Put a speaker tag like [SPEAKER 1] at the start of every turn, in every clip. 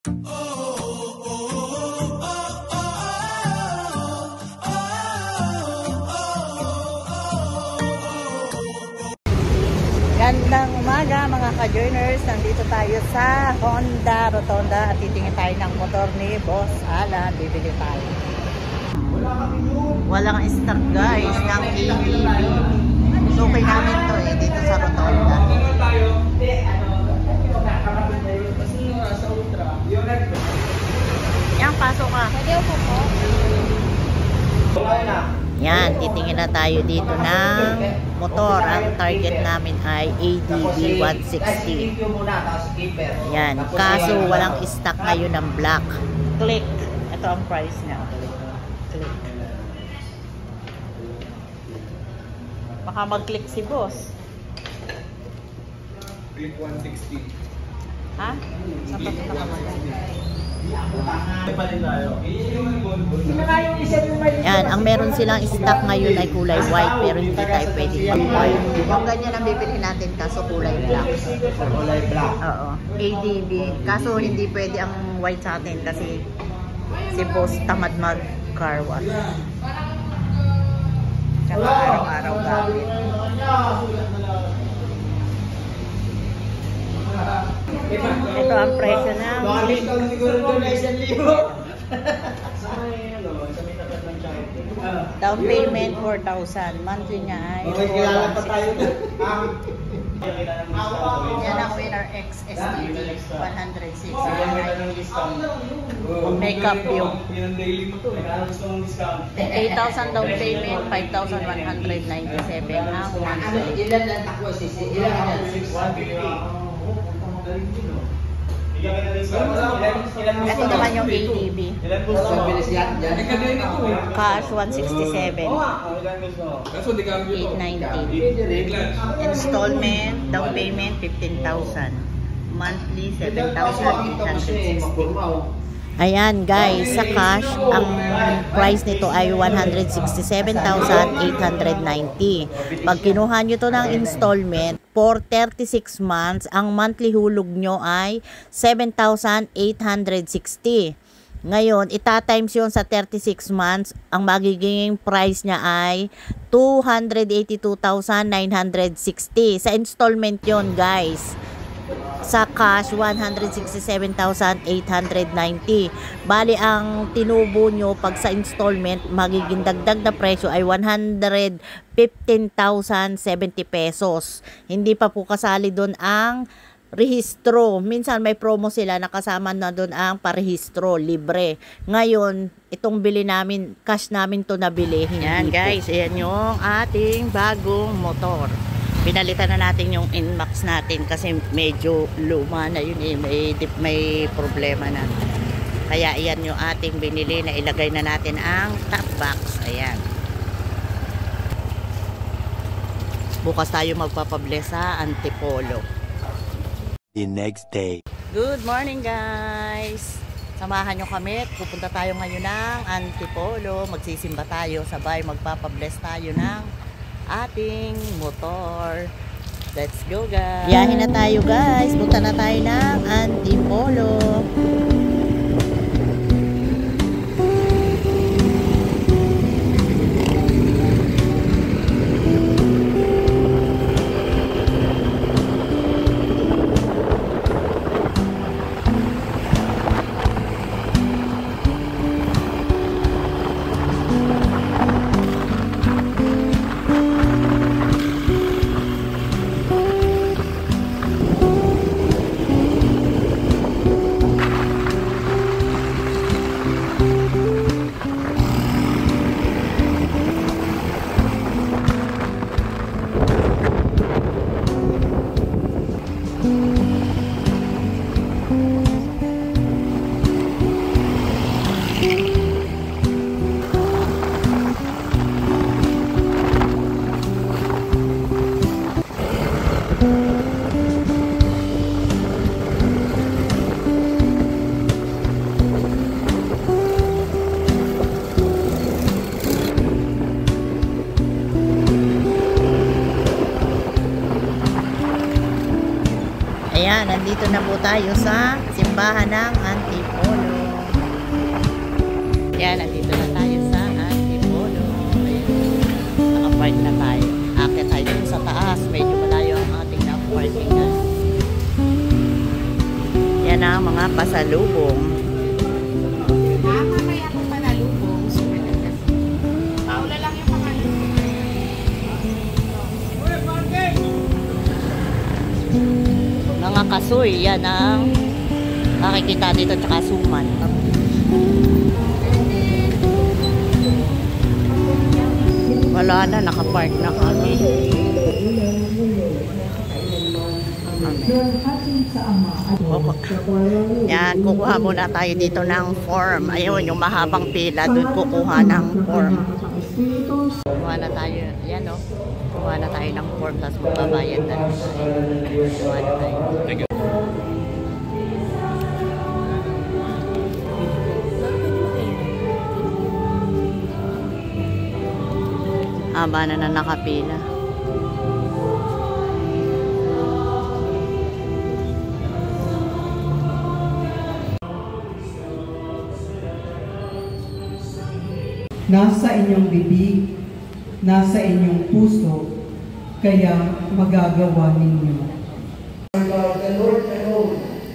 [SPEAKER 1] Gandang umaga mga ka-joiners. Nandito tayo sa Honda Rotonda at titingin tayo ng motor ni Boss Alan. Bibili tayo. Walang start guys ng ADB. Sukay namin to dito sa Rotonda. Yan, pasok ka. Yan, titingin na tayo dito ng motor. Ang target namin ay ADB 160. Yan, kaso walang stock ngayon ng black. Click. Ito ang price niya. Click. Baka mag-click si boss.
[SPEAKER 2] Click 160.
[SPEAKER 1] Ha? Sapat na naman. Yan, ang meron silang stock ngayon ay kulay white pero hindi tayo pwede mag-white. Yung ganyan ang bibili natin kaso kulay black.
[SPEAKER 2] Kulay black.
[SPEAKER 1] Oo. ADB. Kaso hindi pwede ang white sa atin kasi si boss tamad mag-car wash. Tsaka araw-araw gamit. Ito ang presyo ng down payment 4,000. Monthly niya ay 4,160. Yan ang winner XSTD 106. Makeup yung 8,000 down payment, 5,197 ang monthly. Ito naman yung ADB. Cash 167. 890. Installment, down payment 15,000. Monthly 7,860. Ayan guys, sa cash, ang price nito ay 167,890. Pag kinuha nyo to ng installment, for 36 months, ang monthly hulog nyo ay 7,860. Ngayon, itatimes yun sa 36 months, ang magiging price niya ay 282,960. Sa installment yon guys. Sa cash, 167,890. Bali, ang tinubo nyo pag sa installment, magiging dagdag na presyo ay 115,070 pesos. Hindi pa po kasali doon ang rehistro. Minsan may promo sila, nakasama na doon ang parehistro, libre. Ngayon, itong bili namin, cash namin to nabili. Yan guys, yan yung ating bagong motor. Pinalitan na natin yung Inmax natin kasi medyo luma na yun eh. May problema na. Kaya iyan yung ating binili na ilagay na natin ang top box. Ayan. Bukas tayo magpapabless sa Antipolo.
[SPEAKER 3] The next day.
[SPEAKER 1] Good morning guys. Samahan nyo kami. Pupunta tayo ngayon ng Antipolo. Magsisimba tayo. Sabay magpapabless tayo ng ating motor. Let's go guys. Biyahin na tayo guys. Punta na tayo ng Antipolo. Ayan, nandito na po tayo sa simbahan ng Antipolo. Yan, nandito na tayo sa Antipolo. Nakapark na tayo. Akit tayo dun sa taas. Medyo malayo ang ating na-parkingan. Yan ang mga pasalubong.
[SPEAKER 4] Mamaya kung panalubong. Paula lang yung pangalan.
[SPEAKER 1] Mga kasoy, yan ang makikita dito tsaka suman. Wala na, nakapark na kami. Yan, kukuha muna tayo dito ng form. Ayun, yung mahabang pila, doon kukuha ng form. Kukuha na tayo, yan o. Kukuha na tayo ng form, tapos magbabayad na tayo. Kukuha na tayo. Haba na nakapila.
[SPEAKER 5] Nasa inyong bibig, nasa inyong puso, kaya magagawa ninyo.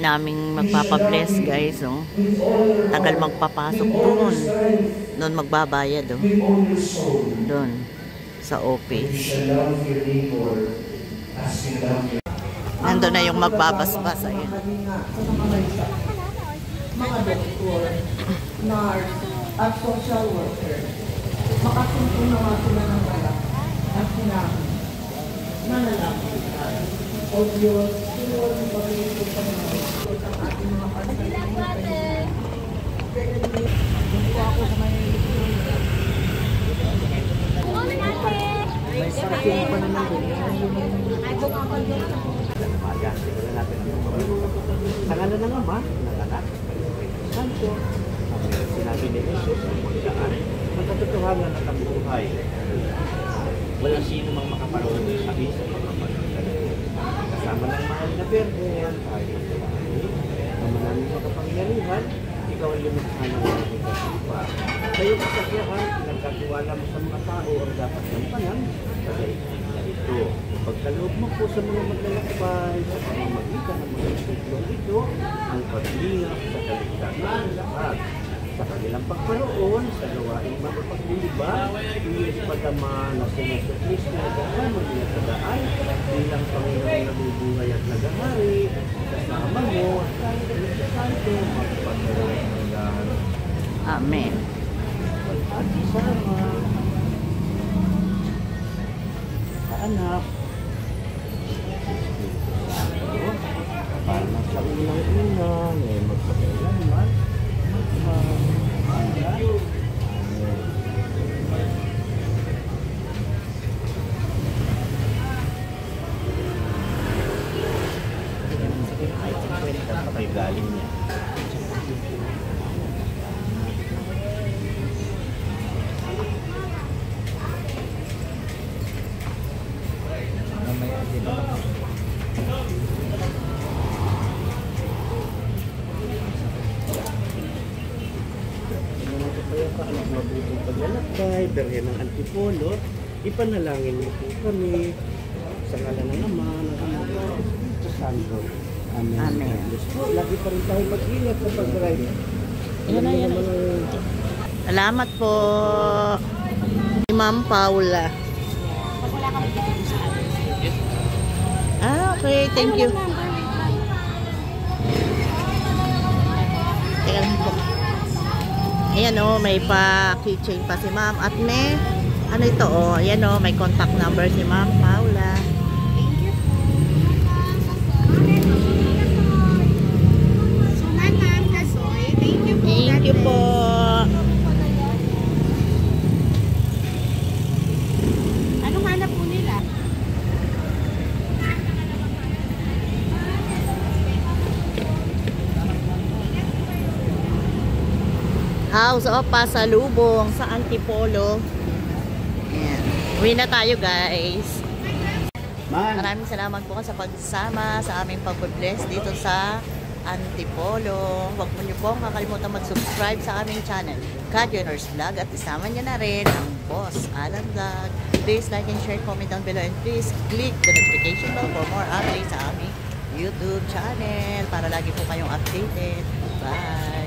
[SPEAKER 1] Naming magpapabless guys, oh. Tagal magpapasok doon. Doon magbabayad, oh. Doon sa office. Nandun na yung magbabasbas, ayun.
[SPEAKER 5] Mga doktor, nurse, at social worker, makasuntong na nga sila ng balak at sinabi, nanalangin tayo. O Diyos, Lord, pag-iito sa mga ang ating mga pagkakas.
[SPEAKER 2] May sarking pa naman din. Sa ngalan ng Ama, ng Anak, Santo, sinabi ni Jesus ang magdaan, ang katotohanan at ang buhay. Walang sino mang makaparoon sa isa ng mga pagkakas. Kasama ng mahal na Birhen, tayo ang maraming makapangyarihan, ikaw ay lumikha ng mga kasipa. Sa iyong kasasyahan, nagkatiwala mo sa mga tao ang dapat gampanan sa daigdig na ito. Pagkaloob mo po sa mga maglalakbay, sa pamamagitan ng mga siklong ito, ang paglingap sa kaligtasan ng lahat. Sa kanilang pagkaroon, sa gawaing mapapaglilibang, hindi padama na si Yesu Cristo na gahamon niya sa daan, bilang Panginoong nabubuhay at nagahari, kasama mo at kahit sa Santo, magpapagalaw ng lahat.
[SPEAKER 1] Amen.
[SPEAKER 2] At isama sa anak, para sa unang-una, ngayon magpapagalaman, galing niya. Mamaya din. Mabuting paglalakbay, Birhen ng Antipolo, ipanalangin niyo po kami sa ngalan ng Ama, ng Anak, ng Espiritu Santo. Amen.
[SPEAKER 1] Amen.
[SPEAKER 2] Lagi pa rin tayo mag-ingat sa pag-drive.
[SPEAKER 1] Yan na, yan na. Salamat po, Ma'am Paula. Okay, thank you. Teka lang po. Ayan o, may pa-keychain pa si Ma'am. At may, ano ito o, ayan o, may contact number si Ma'am Paula. Thank you po.
[SPEAKER 4] Anong hanap po nila?
[SPEAKER 1] House of Pasalubong sa Antipolo. Ayan. Uwi na tayo guys. Maraming salamat po sa pagsama sa aming pag-bless dito sa Antipolo. Huwag mo niyo pong kakalimutan mag-subscribe sa aming channel, Kadyoner's Vlog, at isama niyo na rin ang Boss Alan Vlog. Please like and share, comment down below, and please click the notification bell for more updates sa aming YouTube channel para lagi po kayong updated. Bye!